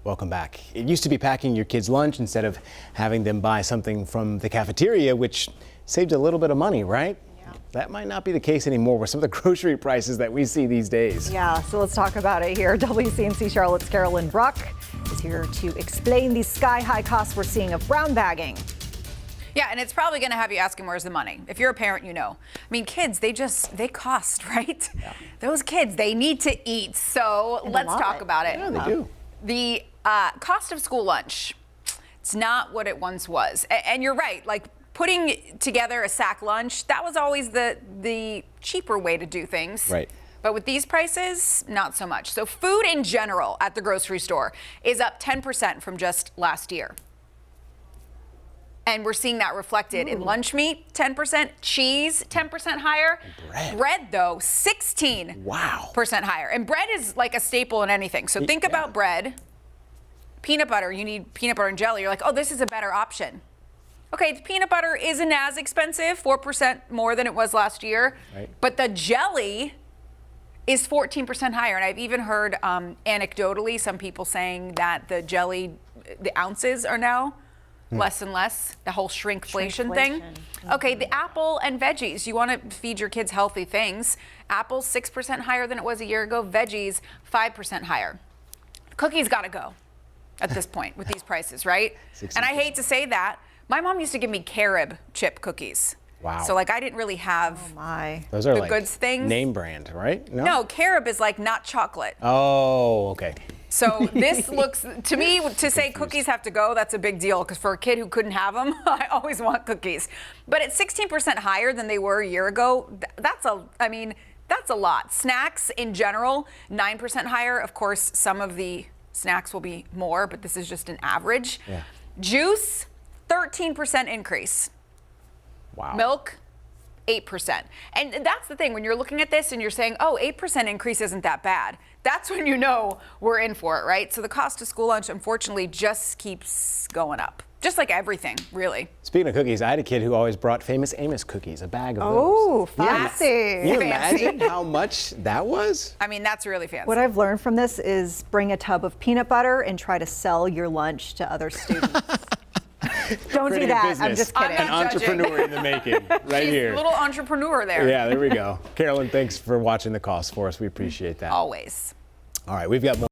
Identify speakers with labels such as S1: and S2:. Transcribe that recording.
S1: Welcome back. It used to be packing your kids' lunch instead of having them buy something from the cafeteria, which saved a little bit of money, right? Yeah. That might not be the case anymore with some of the grocery prices that we see these days.
S2: Yeah, so let's talk about it here. WCNC Charlotte's Carolyn Bruck is here to explain these sky-high costs we're seeing of brown bagging.
S3: Yeah, and it's probably going to have you asking, where's the money? If you're a parent, you know. I mean, kids, they cost, right? Yeah. Those kids, they need to eat. So let's talk about it.
S1: Yeah, they do.
S3: The cost of school lunch, it's not what it once was. And you're right, like putting together a sack lunch, that was always the cheaper way to do things.
S1: Right.
S3: But with these prices, not so much. So food in general at the grocery store is up 10% from just last year. And we're seeing that reflected in lunch meat, 10%, cheese, 10% higher. Bread, though, 16% higher. And bread is like a staple in anything. So think about bread, peanut butter. You need peanut butter and jelly. You're like, oh, this is a better option. Okay, the peanut butter isn't as expensive, 4% more than it was last year. Right. But the jelly is 14% higher. And I've even heard anecdotally some people saying that the jelly, the ounces are now less and less, the whole shrinkflation thing. Okay, the apple and veggies. You want to feed your kids healthy things. Apples 6% higher than it was a year ago. Veggies 5% higher. Cookies got to go at this point with these prices, right? And I hate to say that. My mom used to give me carob chip cookies.
S1: Wow.
S3: So like I didn't really have
S1: those are
S3: the
S1: like
S3: goods things.
S1: Name brand, right?
S3: No, carob is like not chocolate.
S1: Oh, okay.
S3: So this looks, to me, to say cookies have to go, that's a big deal, because for a kid who couldn't have them, I always want cookies. But at 16% higher than they were a year ago, that's a lot. Snacks in general, 9% higher. Of course, some of the snacks will be more, but this is just an average. Yeah. Juice, 13% increase.
S1: Wow.
S3: Milk, 8%. And that's the thing, when you're looking at this and you're saying, oh, 8% increase isn't that bad. That's when you know we're in for it, right? So the cost of school lunch, unfortunately, just keeps going up. Just like everything, really.
S1: Speaking of cookies, I had a kid who always brought Famous Amos cookies, a bag of those.
S2: Oh, fancy.
S1: Can you imagine how much that was?
S3: I mean, that's really fancy.
S2: What I've learned from this is bring a tub of peanut butter and try to sell your lunch to other students. Don't do that.
S1: Business.
S2: I'm just kidding.
S1: An entrepreneur in the making, right here.
S3: She's a little entrepreneur there.
S1: Yeah, there we go. Carolyn, thanks for watching the cost for us. We appreciate that.
S3: Always.
S1: All right, we've got more.